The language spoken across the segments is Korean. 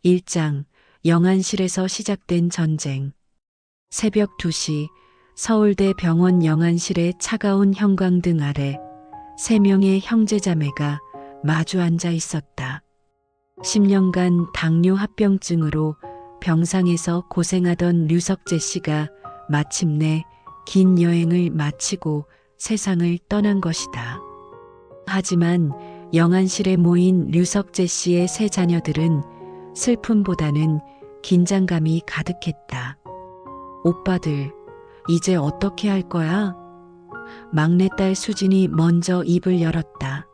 1장 영안실에서 시작된 전쟁. 새벽 2시 서울대 병원 영안실의 차가운 형광등 아래 3명의 형제자매가 마주 앉아 있었다. 10년간 당뇨 합병증으로 병상에서 고생하던 류석재 씨가 마침내 긴 여행을 마치고 세상을 떠난 것이다. 하지만 영안실에 모인 류석재 씨의 세 자녀들은 슬픔보다는 긴장감이 가득했다. 오빠들, 이제 어떻게 할 거야? 막내딸 수진이 먼저 입을 열었다.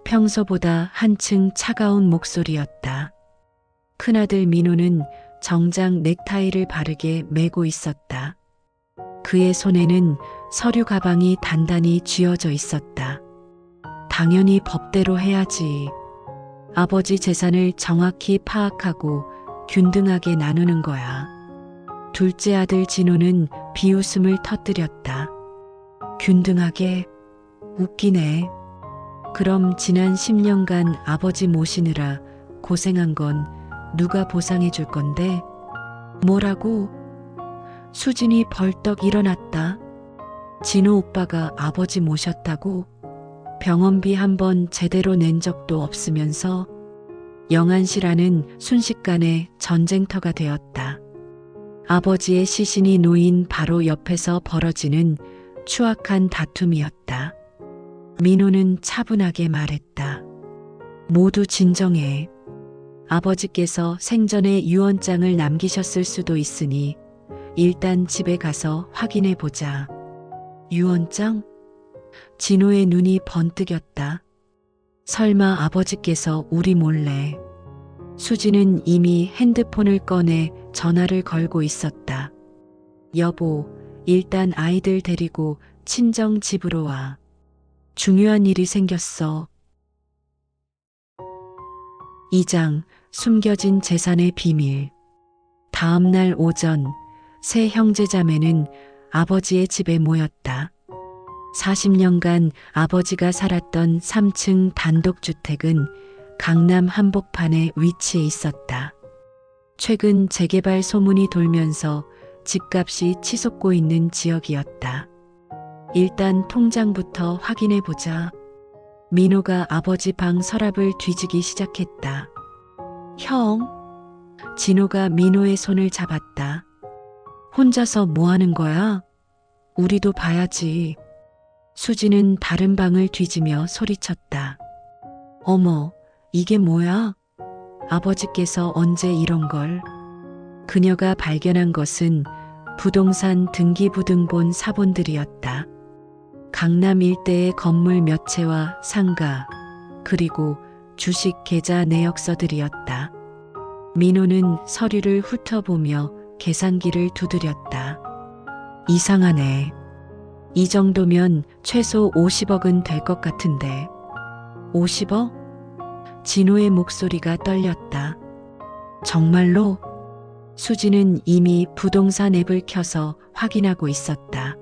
평소보다 한층 차가운 목소리였다. 큰아들 민호는 정장 넥타이를 바르게 매고 있었다. 그의 손에는 서류 가방이 단단히 쥐어져 있었다. 당연히 법대로 해야지. 아버지 재산을 정확히 파악하고 균등하게 나누는 거야. 둘째 아들 진호는 비웃음을 터뜨렸다. 균등하게? 웃기네. 그럼 지난 10년간 아버지 모시느라 고생한 건 누가 보상해 줄 건데? 뭐라고? 수진이 벌떡 일어났다. 진호 오빠가 아버지 모셨다고? 병원비 한 번 제대로 낸 적도 없으면서 영안실안은 순식간에 전쟁터가 되었다. 아버지의 시신이 놓인 바로 옆에서 벌어지는 추악한 다툼이었다. 민호는 차분하게 말했다. 모두 진정해. 아버지께서 생전에 유언장을 남기셨을 수도 있으니 일단 집에 가서 확인해 보자. 유언장? 진호의 눈이 번뜩였다. 설마 아버지께서 우리 몰래. 수지는 이미 핸드폰을 꺼내 전화를 걸고 있었다. 여보, 일단 아이들 데리고 친정 집으로 와. 중요한 일이 생겼어. 2장 숨겨진 재산의 비밀. 다음 날 오전 세 형제자매는 아버지의 집에 모였다. 40년간 아버지가 살았던 3층 단독주택은 강남 한복판에 위치해 있었다. 최근 재개발 소문이 돌면서 집값이 치솟고 있는 지역이었다. 일단 통장부터 확인해 보자. 민호가 아버지 방 서랍을 뒤지기 시작했다. 형? 진호가 민호의 손을 잡았다. 혼자서 뭐 하는 거야? 우리도 봐야지. 수지는 다른 방을 뒤지며 소리쳤다. 어머, 이게 뭐야? 아버지께서 언제 이런 걸? 그녀가 발견한 것은 부동산 등기부등본 사본들이었다. 강남 일대의 건물 몇 채와 상가, 그리고 주식 계좌 내역서들이었다. 민호는 서류를 훑어보며 계산기를 두드렸다. 이상하네. 이 정도면 최소 50억은 될 것 같은데. 50억? 진호의 목소리가 떨렸다. 정말로? 수지는 이미 부동산 앱을 켜서 확인하고 있었다.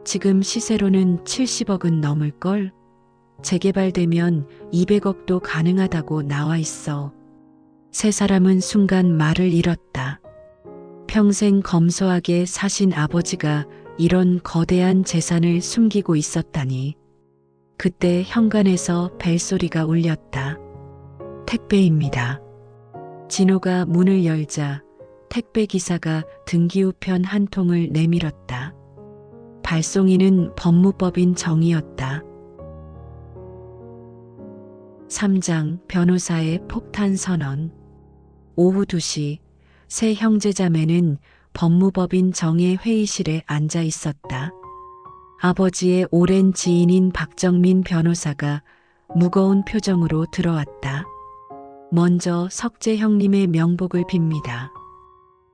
지금 시세로는 70억은 넘을걸? 재개발되면 200억도 가능하다고 나와 있어. 세 사람은 순간 말을 잃었다. 평생 검소하게 사신 아버지가 이런 거대한 재산을 숨기고 있었다니. 그때 현관에서 벨소리가 울렸다. 택배입니다. 진호가 문을 열자 택배 기사가 등기우편 한 통을 내밀었다. 발송인은 법무법인 정이었다. 3장 변호사의 폭탄 선언. 오후 2시 세 형제자매는 법무법인 정의 회의실에 앉아 있었다. 아버지의 오랜 지인인 박정민 변호사가 무거운 표정으로 들어왔다. 먼저 석재 형님의 명복을 빕니다.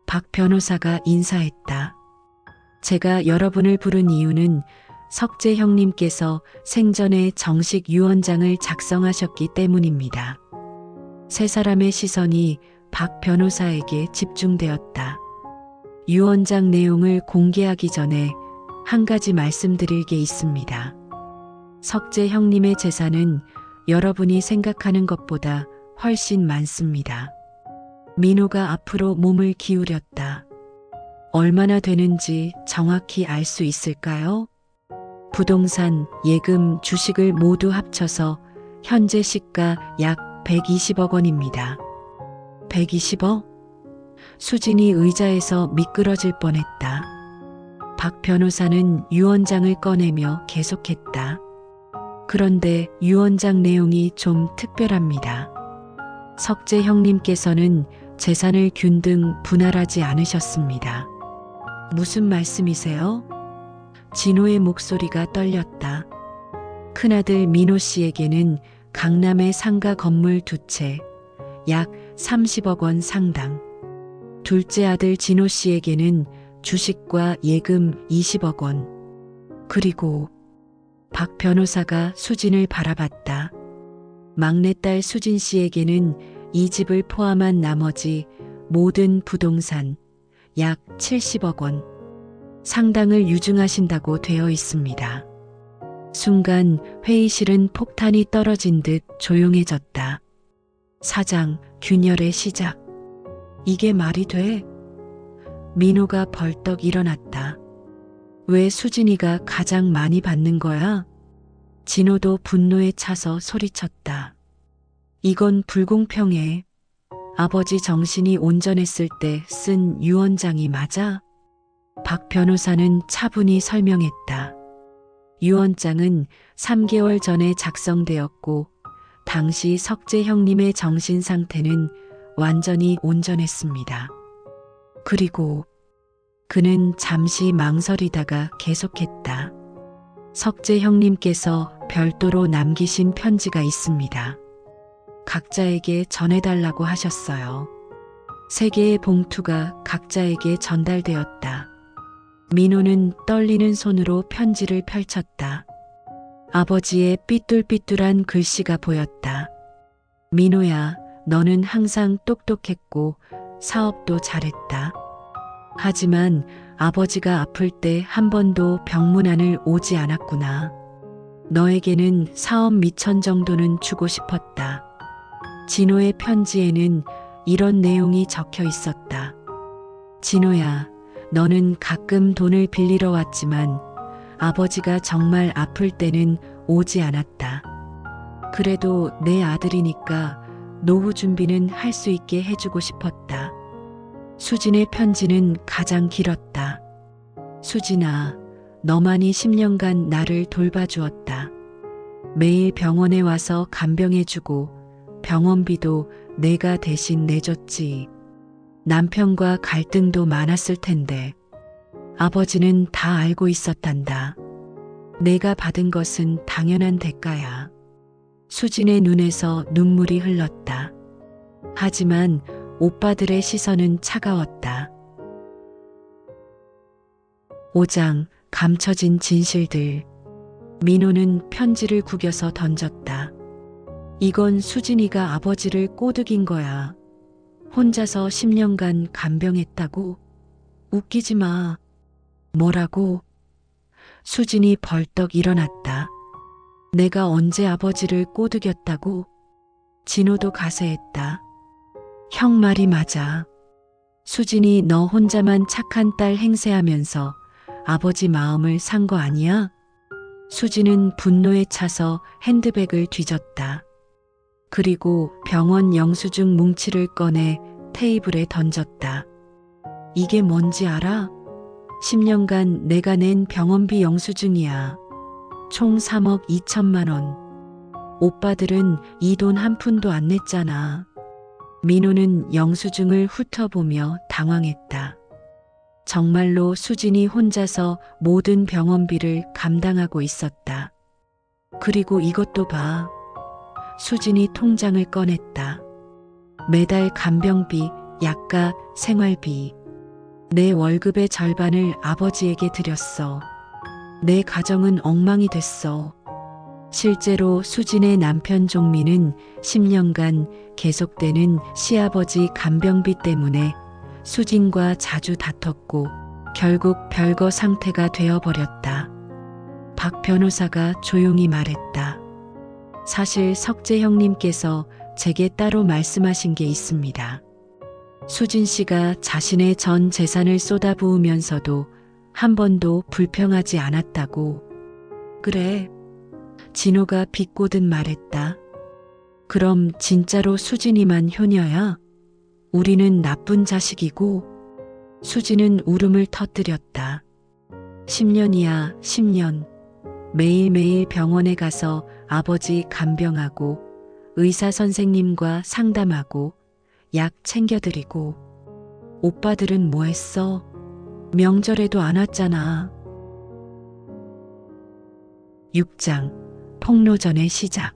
박 변호사가 인사했다. 제가 여러분을 부른 이유는 석재 형님께서 생전에 정식 유언장을 작성하셨기 때문입니다. 세 사람의 시선이 박 변호사에게 집중되었다. 유언장 내용을 공개하기 전에 한 가지 말씀드릴 게 있습니다. 석재 형님의 재산은 여러분이 생각하는 것보다 훨씬 많습니다. 민호가 앞으로 몸을 기울였다. 얼마나 되는지 정확히 알 수 있을까요? 부동산, 예금, 주식을 모두 합쳐서 현재 시가 약 120억 원입니다. 120억? 수진이 의자에서 미끄러질 뻔했다. 박 변호사는 유언장을 꺼내며 계속했다. 그런데 유언장 내용이 좀 특별합니다. 석재 형님께서는 재산을 균등 분할하지 않으셨습니다. 무슨 말씀이세요? 진호의 목소리가 떨렸다. 큰아들 민호 씨에게는 강남의 상가 건물 2채, 약 30억 원 상당. 둘째 아들 진호 씨에게는 주식과 예금 20억 원. 그리고 박 변호사가 수진을 바라봤다. 막내딸 수진 씨에게는 이 집을 포함한 나머지 모든 부동산 약 70억 원 상당을 유증하신다고 되어 있습니다. 순간 회의실은 폭탄이 떨어진 듯 조용해졌다. 사장, 균열의 시작. 이게 말이 돼? 민호가 벌떡 일어났다. 왜 수진이가 가장 많이 받는 거야? 진호도 분노에 차서 소리쳤다. 이건 불공평해. 아버지 정신이 온전했을 때 쓴 유언장이 맞아? 박 변호사는 차분히 설명했다. 유언장은 3개월 전에 작성되었고 당시 석재 형님의 정신 상태는 완전히 온전했습니다. 그리고 그는 잠시 망설이다가 계속했다. 석재 형님께서 별도로 남기신 편지가 있습니다. 각자에게 전해달라고 하셨어요. 3개의 봉투가 각자에게 전달되었다. 민호는 떨리는 손으로 편지를 펼쳤다. 아버지의 삐뚤삐뚤한 글씨가 보였다. 민호야, 너는 항상 똑똑했고 사업도 잘했다. 하지만 아버지가 아플 때 한 번도 병문안을 오지 않았구나. 너에게는 사업 미천 정도는 주고 싶었다. 진호의 편지에는 이런 내용이 적혀 있었다. 진호야, 너는 가끔 돈을 빌리러 왔지만 아버지가 정말 아플 때는 오지 않았다. 그래도 내 아들이니까 노후 준비는 할 수 있게 해주고 싶었다. 수진의 편지는 가장 길었다. 수진아, 너만이 10년간 나를 돌봐주었다. 매일 병원에 와서 간병해주고 병원비도 내가 대신 내줬지. 남편과 갈등도 많았을 텐데 아버지는 다 알고 있었단다. 내가 받은 것은 당연한 대가야. 수진의 눈에서 눈물이 흘렀다. 하지만 오빠들의 시선은 차가웠다. 5장 감춰진 진실들. 민호는 편지를 구겨서 던졌다. 이건 수진이가 아버지를 꼬드긴 거야. 혼자서 10년간 간병했다고? 웃기지 마. 뭐라고? 수진이 벌떡 일어났다. 내가 언제 아버지를 꼬드겼다고? 진호도 가세했다. 형 말이 맞아. 수진이 너 혼자만 착한 딸 행세하면서 아버지 마음을 산 거 아니야? 수진은 분노에 차서 핸드백을 뒤졌다. 그리고 병원 영수증 뭉치를 꺼내 테이블에 던졌다. 이게 뭔지 알아? 10년간 내가 낸 병원비 영수증이야. 총 3억 2천만 원. 오빠들은 이 돈 한 푼도 안 냈잖아. 민호는 영수증을 훑어보며 당황했다. 정말로 수진이 혼자서 모든 병원비를 감당하고 있었다. 그리고 이것도 봐. 수진이 통장을 꺼냈다. 매달 간병비, 약가, 생활비. 내 월급의 절반을 아버지에게 드렸어. 내 가정은 엉망이 됐어. 실제로 수진의 남편 종민은 10년간 계속되는 시아버지 간병비 때문에 수진과 자주 다퉜고 결국 별거 상태가 되어버렸다. 박 변호사가 조용히 말했다. 사실 석재 형님께서 제게 따로 말씀하신 게 있습니다. 수진 씨가 자신의 전 재산을 쏟아부으면서도 한 번도 불평하지 않았다고. 그래. 진호가 비꼬듯 말했다. 그럼 진짜로 수진이만 효녀야? 우리는 나쁜 자식이고. 수진은 울음을 터뜨렸다. 10년이야, 10년. 매일매일 병원에 가서 아버지 간병하고 의사 선생님과 상담하고 약 챙겨드리고. 오빠들은 뭐 했어? 명절에도 안 왔잖아. 6장 폭로전의 시작.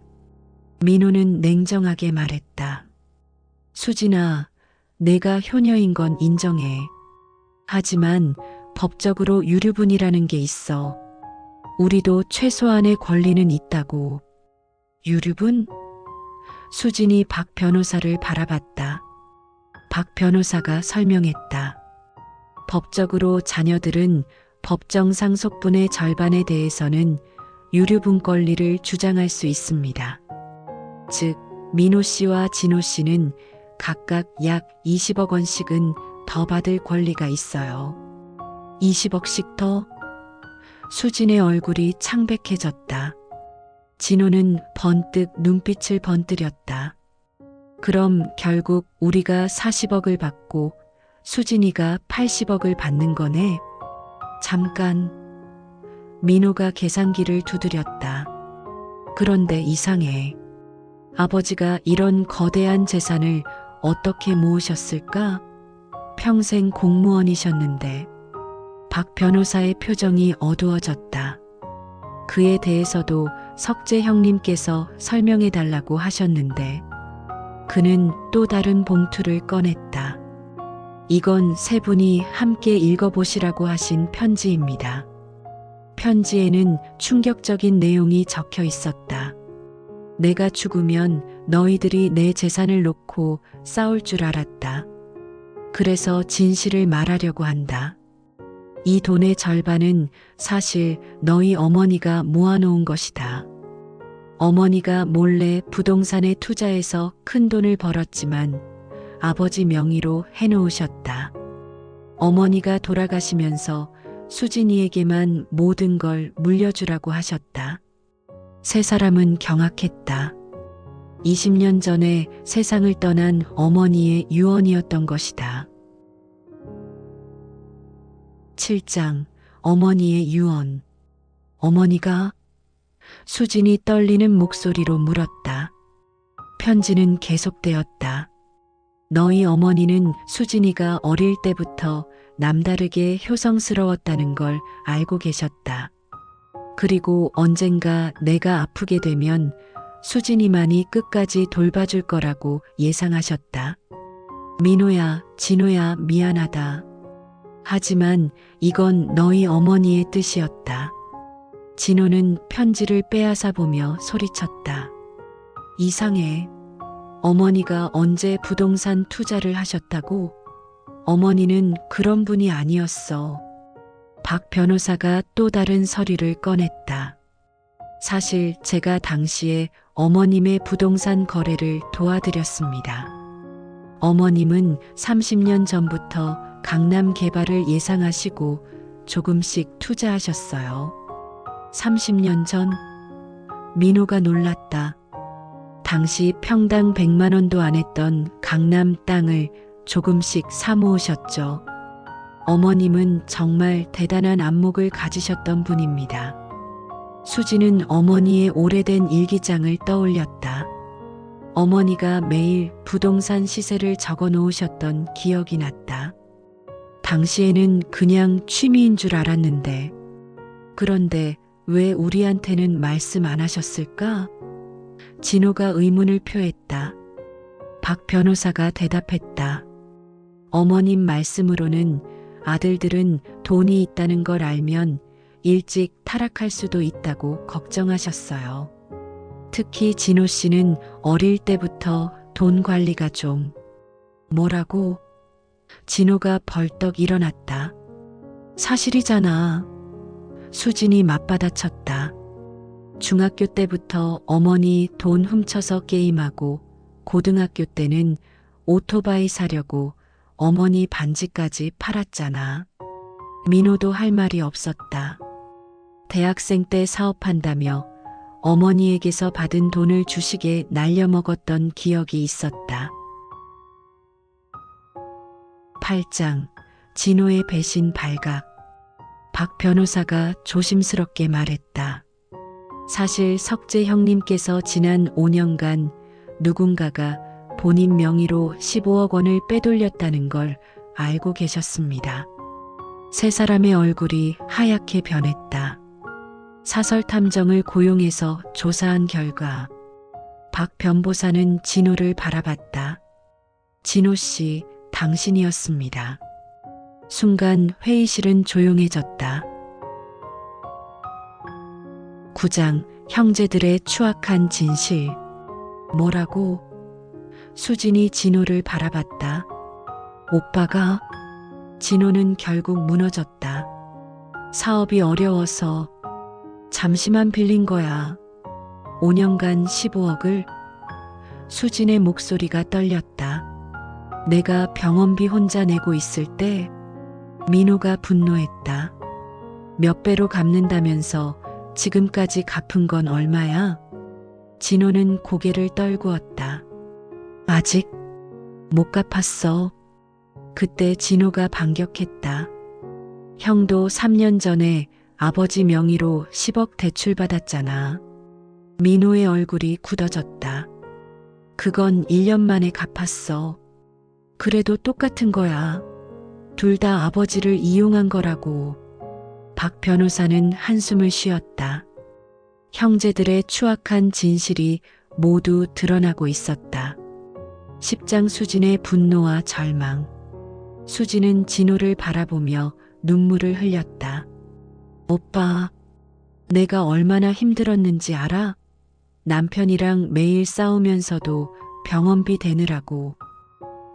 민호는 냉정하게 말했다. 수진아, 내가 효녀인 건 인정해. 하지만 법적으로 유류분이라는 게 있어. 우리도 최소한의 권리는 있다고. 유류분? 수진이 박 변호사를 바라봤다. 박 변호사가 설명했다. 법적으로 자녀들은 법정 상속분의 절반에 대해서는 유류분 권리를 주장할 수 있습니다. 즉, 민호 씨와 진호 씨는 각각 약 20억 원씩은 더 받을 권리가 있어요. 20억씩 더? 수진의 얼굴이 창백해졌다. 진호는 번뜩 눈빛을 번뜨렸다. 그럼 결국 우리가 40억을 받고 수진이가 80억을 받는 거네? 잠깐. 민호가 계산기를 두드렸다. 그런데 이상해. 아버지가 이런 거대한 재산을 어떻게 모으셨을까? 평생 공무원이셨는데. 박 변호사의 표정이 어두워졌다. 그에 대해서도 석재 형님께서 설명해 달라고 하셨는데. 그는 또 다른 봉투를 꺼냈다. 이건 세 분이 함께 읽어보시라고 하신 편지입니다. 편지에는 충격적인 내용이 적혀 있었다. 내가 죽으면 너희들이 내 재산을 놓고 싸울 줄 알았다. 그래서 진실을 말하려고 한다. 이 돈의 절반은 사실 너희 어머니가 모아놓은 것이다. 어머니가 몰래 부동산에 투자해서 큰 돈을 벌었지만 아버지 명의로 해놓으셨다. 어머니가 돌아가시면서 수진이에게만 모든 걸 물려주라고 하셨다. 세 사람은 경악했다. 20년 전에 세상을 떠난 어머니의 유언이었던 것이다. 7장 어머니의 유언. 어머니가? 수진이 떨리는 목소리로 물었다. 편지는 계속되었다. 너희 어머니는 수진이가 어릴 때부터 남다르게 효성스러웠다는 걸 알고 계셨다. 그리고 언젠가 내가 아프게 되면 수진이만이 끝까지 돌봐줄 거라고 예상하셨다. 민호야, 진호야, 미안하다. 하지만 이건 너희 어머니의 뜻이었다. 진호는 편지를 빼앗아 보며 소리쳤다. 이상해. 어머니가 언제 부동산 투자를 하셨다고? 어머니는 그런 분이 아니었어. 박 변호사가 또 다른 서류를 꺼냈다. 사실 제가 당시에 어머님의 부동산 거래를 도와드렸습니다. 어머님은 30년 전부터 강남 개발을 예상하시고 조금씩 투자하셨어요. 30년 전? 민호가 놀랐다. 당시 평당 100만 원도 안 했던 강남 땅을 조금씩 사 모으셨죠. 어머님은 정말 대단한 안목을 가지셨던 분입니다. 수지는 어머니의 오래된 일기장을 떠올렸다. 어머니가 매일 부동산 시세를 적어 놓으셨던 기억이 났다. 당시에는 그냥 취미인 줄 알았는데. 그런데 왜 우리한테는 말씀 안 하셨을까? 진호가 의문을 표했다. 박 변호사가 대답했다. 어머님 말씀으로는 아들들은 돈이 있다는 걸 알면 일찍 타락할 수도 있다고 걱정하셨어요. 특히 진호 씨는 어릴 때부터 돈 관리가 좀. 뭐라고? 진호가 벌떡 일어났다. 사실이잖아. 수진이 맞받아쳤다. 중학교 때부터 어머니 돈 훔쳐서 게임하고 고등학교 때는 오토바이 사려고 어머니 반지까지 팔았잖아. 민호도 할 말이 없었다. 대학생 때 사업한다며 어머니에게서 받은 돈을 주식에 날려먹었던 기억이 있었다. 8장 진호의 배신 발각. 박 변호사가 조심스럽게 말했다. 사실 석재 형님께서 지난 5년간 누군가가 본인 명의로 15억 원을 빼돌렸다는 걸 알고 계셨습니다. 세 사람의 얼굴이 하얗게 변했다. 사설 탐정을 고용해서 조사한 결과 박 변보사는 진호를 바라봤다. 진호 씨, 당신이었습니다. 순간 회의실은 조용해졌다. 9장 형제들의 추악한 진실. 뭐라고? 수진이 진호를 바라봤다. 오빠가? 진호는 결국 무너졌다. 사업이 어려워서 잠시만 빌린 거야. 5년간 15억을? 수진의 목소리가 떨렸다. 내가 병원비 혼자 내고 있을 때 민호가 분노했다. 몇 배로 갚는다면서 지금까지 갚은 건 얼마야? 진호는 고개를 떨구었다. 아직 못 갚았어. 그때 진호가 반격했다. 형도 3년 전에 아버지 명의로 10억 대출받았잖아. 민호의 얼굴이 굳어졌다. 그건 1년 만에 갚았어. 그래도 똑같은 거야. 둘 다 아버지를 이용한 거라고. 박 변호사는 한숨을 쉬었다. 형제들의 추악한 진실이 모두 드러나고 있었다. 10장 수진의 분노와 절망. 수진은 진호를 바라보며 눈물을 흘렸다. 오빠, 내가 얼마나 힘들었는지 알아? 남편이랑 매일 싸우면서도 병원비 대느라고.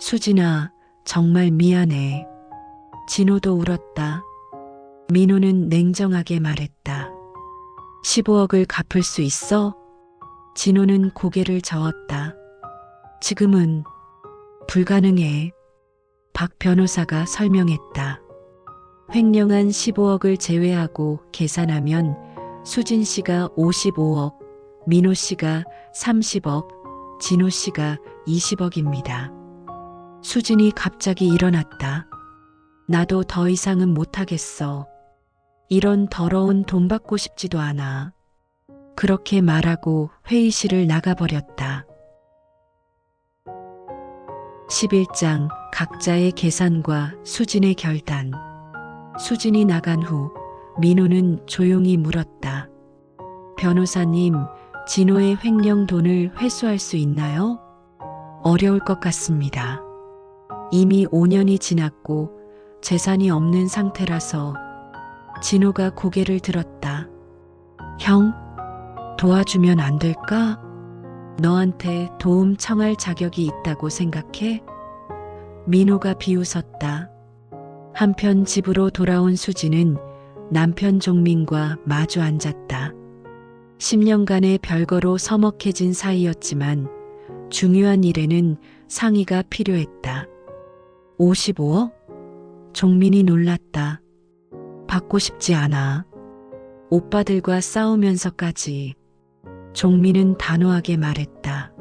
수진아, 정말 미안해. 진호도 울었다. 민호는 냉정하게 말했다. 15억을 갚을 수 있어? 진호는 고개를 저었다. 지금은 불가능해. 박 변호사가 설명했다. 횡령한 15억을 제외하고 계산하면 수진 씨가 55억, 민호 씨가 30억, 진호 씨가 20억입니다. 수진이 갑자기 일어났다. 나도 더 이상은 못하겠어. 이런 더러운 돈 받고 싶지도 않아. 그렇게 말하고 회의실을 나가버렸다. 11장 각자의 계산과 수진의 결단. 수진이 나간 후 민호는 조용히 물었다. 변호사님, 진호의 횡령 돈을 회수할 수 있나요? 어려울 것 같습니다. 이미 5년이 지났고 재산이 없는 상태라서. 진호가 고개를 들었다. 형, 도와주면 안 될까? 너한테 도움 청할 자격이 있다고 생각해? 민호가 비웃었다. 한편 집으로 돌아온 수진은 남편 종민과 마주 앉았다. 10년간의 별거로 서먹해진 사이였지만 중요한 일에는 상의가 필요했다. 55억? 종민이 놀랐다. 받고 싶지 않아. 오빠들과 싸우면서까지. 종민은 단호하게 말했다.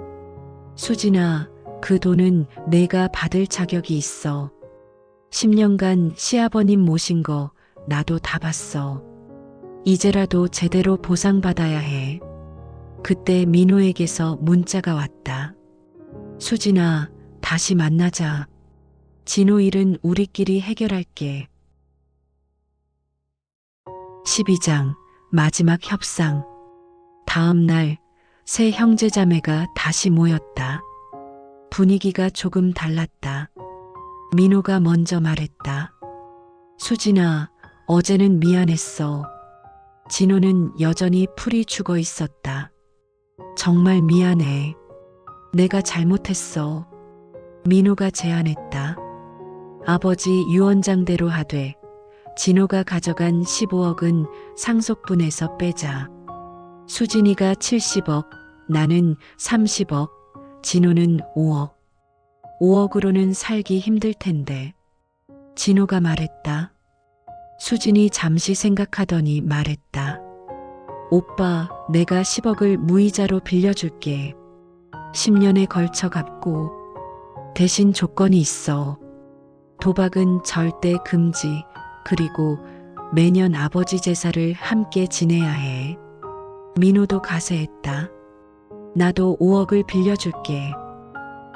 수진아, 그 돈은 내가 받을 자격이 있어. 10년간 시아버님 모신 거 나도 다 봤어. 이제라도 제대로 보상받아야 해. 그때 민호에게서 문자가 왔다. 수진아, 다시 만나자. 진호 일은 우리끼리 해결할게. 12장 마지막 협상. 다음 날 세 형제자매가 다시 모였다. 분위기가 조금 달랐다. 민호가 먼저 말했다. 수진아, 어제는 미안했어. 진호는 여전히 풀이 죽어 있었다. 정말 미안해. 내가 잘못했어. 민호가 제안했다. 아버지 유언장대로 하되 진호가 가져간 15억은 상속분에서 빼자. 수진이가 70억, 나는 30억, 진호는 5억. 5억으로는 살기 힘들 텐데. 진호가 말했다. 수진이 잠시 생각하더니 말했다. 오빠, 내가 10억을 무이자로 빌려줄게. 10년에 걸쳐 갚고. 대신 조건이 있어. 도박은 절대 금지. 그리고 매년 아버지 제사를 함께 지내야 해. 민호도 가세했다. 나도 5억을 빌려줄게.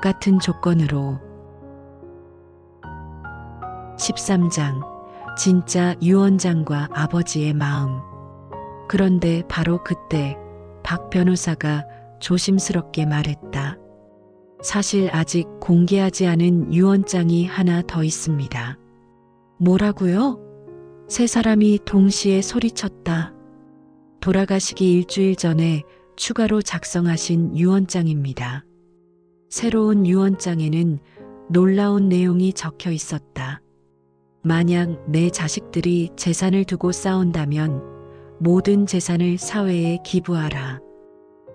같은 조건으로. 13장. 진짜 유언장과 아버지의 마음. 그런데 바로 그때 박 변호사가 조심스럽게 말했다. 사실 아직 공개하지 않은 유언장이 하나 더 있습니다. 뭐라고요? 세 사람이 동시에 소리쳤다. 돌아가시기 일주일 전에 추가로 작성하신 유언장입니다. 새로운 유언장에는 놀라운 내용이 적혀 있었다. 만약 내 자식들이 재산을 두고 싸운다면 모든 재산을 사회에 기부하라.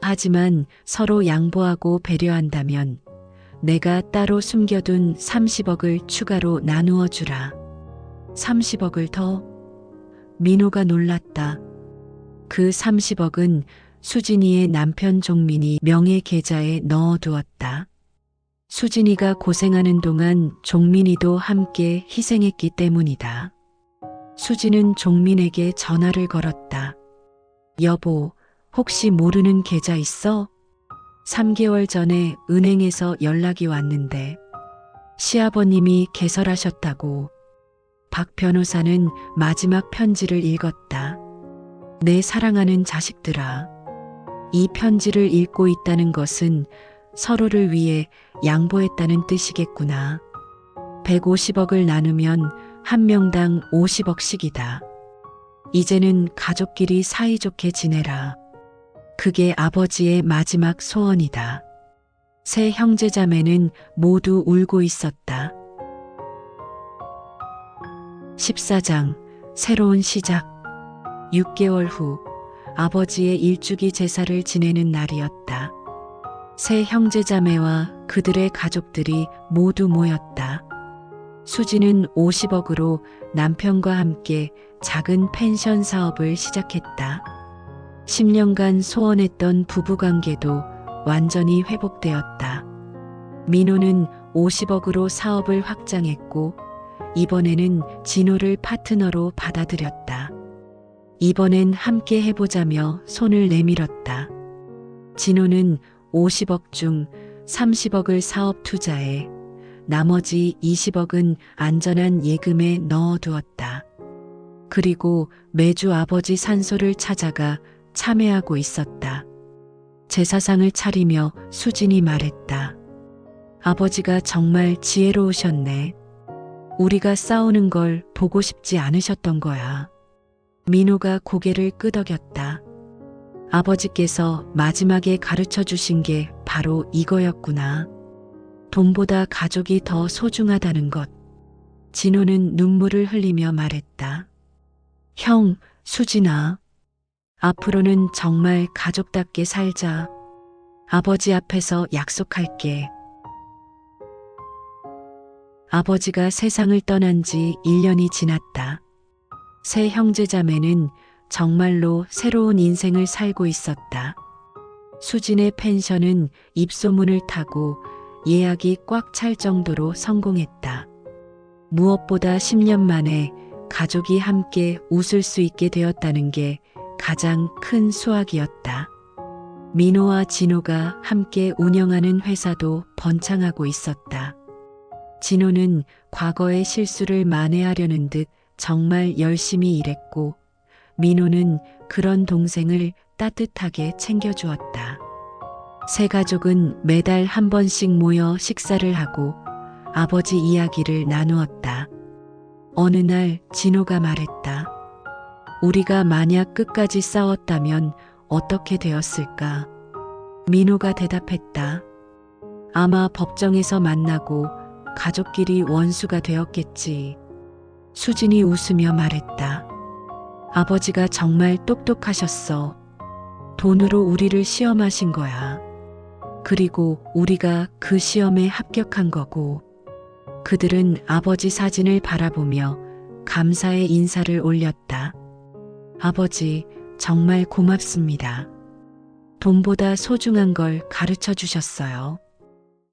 하지만 서로 양보하고 배려한다면 내가 따로 숨겨둔 30억을 추가로 나누어 주라. 30억을 더? 민호가 놀랐다. 그 30억은 수진이의 남편 종민이 명의 계좌에 넣어두었다. 수진이가 고생하는 동안 종민이도 함께 희생했기 때문이다. 수진은 종민에게 전화를 걸었다. 여보, 혹시 모르는 계좌 있어? 3개월 전에 은행에서 연락이 왔는데 시아버님이 개설하셨다고. 박 변호사는 마지막 편지를 읽었다. 내 사랑하는 자식들아. 이 편지를 읽고 있다는 것은 서로를 위해 양보했다는 뜻이겠구나. 150억을 나누면 한 명당 50억씩이다. 이제는 가족끼리 사이좋게 지내라. 그게 아버지의 마지막 소원이다. 세 형제자매는 모두 울고 있었다. 14장. 새로운 시작. 6개월 후 아버지의 일주기 제사를 지내는 날이었다. 세 형제자매와 그들의 가족들이 모두 모였다. 수지는 50억으로 남편과 함께 작은 펜션 사업을 시작했다. 10년간 소원했던 부부관계도 완전히 회복되었다. 민호는 50억으로 사업을 확장했고 이번에는 진호를 파트너로 받아들였다. 이번엔 함께 해보자며 손을 내밀었다. 진호는 50억 중 30억을 사업 투자에 나머지 20억은 안전한 예금에 넣어두었다. 그리고 매주 아버지 산소를 찾아가 참회하고 있었다. 제사상을 차리며 수진이 말했다. 아버지가 정말 지혜로우셨네. 우리가 싸우는 걸 보고 싶지 않으셨던 거야. 민호가 고개를 끄덕였다. 아버지께서 마지막에 가르쳐 주신 게 바로 이거였구나. 돈보다 가족이 더 소중하다는 것. 진호는 눈물을 흘리며 말했다. 형, 수진아. 앞으로는 정말 가족답게 살자. 아버지 앞에서 약속할게. 아버지가 세상을 떠난 지 1년이 지났다. 세 형제자매는 정말로 새로운 인생을 살고 있었다. 수진의 펜션은 입소문을 타고 예약이 꽉 찰 정도로 성공했다. 무엇보다 10년 만에 가족이 함께 웃을 수 있게 되었다는 게 가장 큰 수확이었다. 민호와 진호가 함께 운영하는 회사도 번창하고 있었다. 진호는 과거의 실수를 만회하려는 듯 정말 열심히 일했고 민호는 그런 동생을 따뜻하게 챙겨주었다. 세 가족은 매달 한 번씩 모여 식사를 하고 아버지 이야기를 나누었다. 어느 날 진호가 말했다. 우리가 만약 끝까지 싸웠다면 어떻게 되었을까? 민호가 대답했다. 아마 법정에서 만나고 가족끼리 원수가 되었겠지. 수진이 웃으며 말했다. 아버지가 정말 똑똑하셨어. 돈으로 우리를 시험하신 거야. 그리고 우리가 그 시험에 합격한 거고, 그들은 아버지 사진을 바라보며 감사의 인사를 올렸다. 아버지, 정말 고맙습니다. 돈보다 소중한 걸 가르쳐 주셨어요.